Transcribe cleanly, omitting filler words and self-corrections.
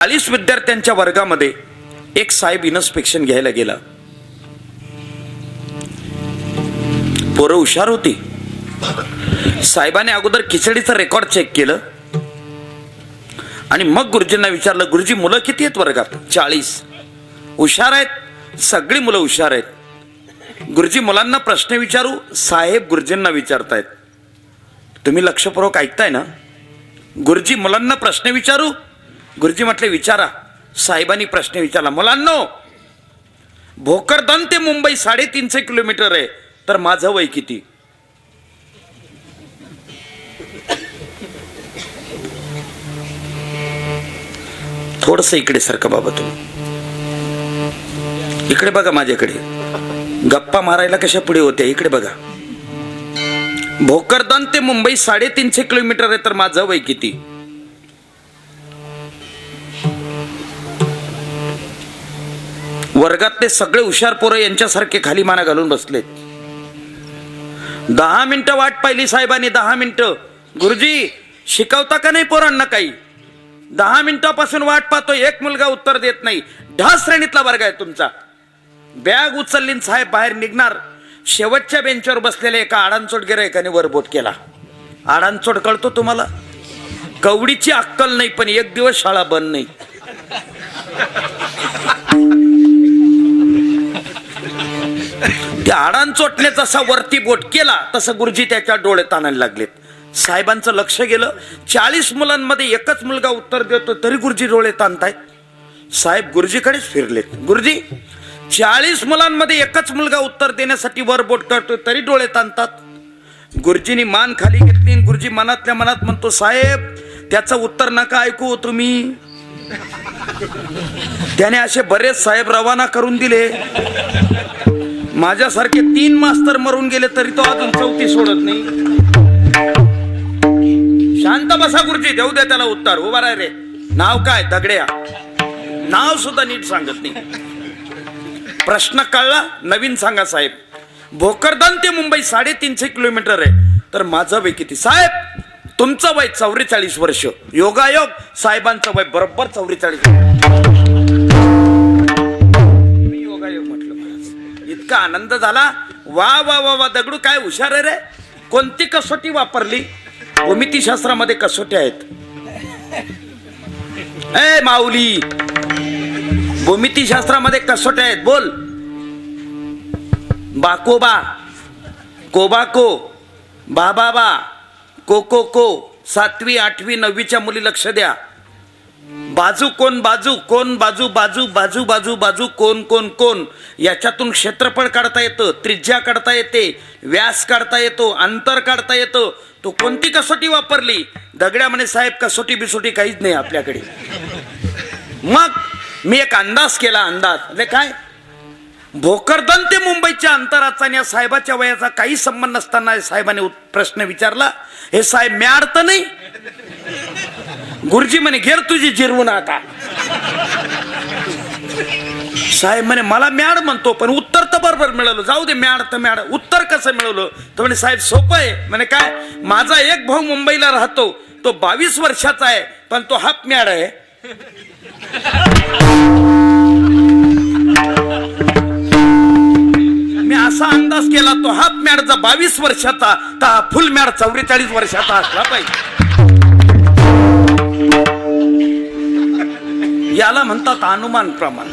40 विद्यार्थ्यांच्या वर्गामध्ये एक साहेब इन्स्पेक्शन घ्यायला गेला. पोरं हुशार होती. साहेबाने अगोदर खिचडीचं रेकॉर्ड चेक केलं आणि मग गुरुजींना विचारलं, गुरुजी मुलं किती आहेत वर्गात? 40. हुशार आहेत, सगळी मुलं हुशार आहेत. गुरुजी मुलांना प्रश्न विचारू? साहेब गुरुजींना विचारतायत. तुम्ही लक्षपूर्वक ऐकताय ना? गुरुजी मुलांना प्रश्न विचारू? गुरुजी म्हटले विचारा. साहेबांनी प्रश्न विचारला, मुलांनो भोकरदन ते मुंबई 350 किलोमीटर आहे, तर माझं वय किती? थोडस इकडे सारखं बाबा, तुम्ही इकडे बघा माझ्याकडे. गप्पा मारायला कशा पुढे होत्या, इकडे बघा. भोकरदन ते मुंबई 350 किलोमीटर आहे, तर माझं वय किती? वर्गातले सगळे हुशार पोरं यांच्यासारखे खाली माना घालून बसलेत. 10 मिनिटं वाट पाहिली साहेबांनी. 10 मिनिटं. गुरुजी शिकवता का नाही पोरांना काही? 10 मिनिटापासून वाट पाहतो, एक मुलगा उत्तर देत नाही. ढ श्रेणीतला वर्ग आहे तुमचा. बॅग उचलली साहेब बाहेर निघणार. शेवटच्या बेंचवर बसलेल्या एका आडांचोट गिऱ्हाईकाने वर बोट केला. आडांचोट कळतो तुम्हाला? कवडीची अक्कल नाही, पण एक दिवस शाळा बंद नाही. त्या आडांचोटने जसा वरती बोट केला तसं गुरुजी त्याच्या डोळ्यात आणायला लागलेत. साहेबांचं लक्ष गेलं. 40 मुलांमध्ये एकच मुलगा उत्तर देतो, तरी गुरुजी डोळे ताणतायत. साहेब गुरुजीकडेच फिरलेत. गुरुजी 40 मुलांमध्ये एकच मुलगा उत्तर देण्यासाठी वर बोट करतोय, तरी डोळे ताणतात. गुरुजींनी मान खाली घेतली. गुरुजी मनातल्या मनात म्हणतो, साहेब त्याचं उत्तर नका ऐकू तुम्ही. त्याने असे बरेच साहेब रवाना करून दिले. माझ्यासारखे 3 मास्तर मरून गेले, तरी तो अजून 4थी सोडत नाही. शांत बसा गुरुजी, देऊ द्या त्याला उत्तर. उभा राह रे. नाव काय? दगड्या. नाव सुद्धा नीट सांगत नाही. प्रश्न कळला? नवीन सांगा साहेब. भोकरदन ते मुंबई 350 किलोमीटर आहे, तर माझं वय किती? साहेब तुमचं वय 44 वर्ष. योगायोग साहेबांचं वय बरोबर 44. योगायोग म्हटलं. इतका आनंद झाला. वा वा वा वा, दगडू काय हुशार आहे रे. कोणती कसोटी वापरली? भूमितीशास्त्रामध्ये कसोट्या आहेत. ए माऊली, भूमितीशास्त्रामध्ये कसोट्या आहेत. बोल. बाकोबा, कोबाको, बाबाबा, को 7वी 8वी 9वीच्या मुली लक्ष द्या. बाजू कोण बाजू, कोण बाजू, बाजू बाजू बाजू बाजू, कोण कोण कोण. याच्यातून क्षेत्रफळ काढता येतं, त्रिज्या काढता येते, व्यास काढता येतो, अंतर काढता येतं. तो कोणती कसोटी वापरली? दगड्या म्हणे साहेब कसोटी बिसोटी काहीच नाही आपल्याकडे. मग मी एक अंदाज केला. अंदाज म्हणजे काय? भोकरदन ते मुंबईच्या अंतराचा आणि या साहेबाच्या वयाचा काही संबंध नसताना साहेबांनी प्रश्न विचारला. हे साहेब म्याड तर नाही? गुरुजी म्हणे घेर तुझी जिरवून आता. साहेब म्हणे मला मॅड म्हणतो, पण उत्तर तर बरोबर मिळवलं. जाऊ दे, मॅड तर मॅड. उत्तर कसं मिळवलं? तर म्हणे साहेब सोपं आहे. म्हणे काय? माझा एक भाऊ मुंबईला राहतो, तो 22 वर्षाचा आहे, पण तो हाफ मॅड आहे. मी असा अंदाज केला, तो हाफ मॅडचा 22 वर्षाचा, तर फुल मॅड 44 वर्षाचा असला पाहिजे. याला म्हणतात अनुमान प्रमाण.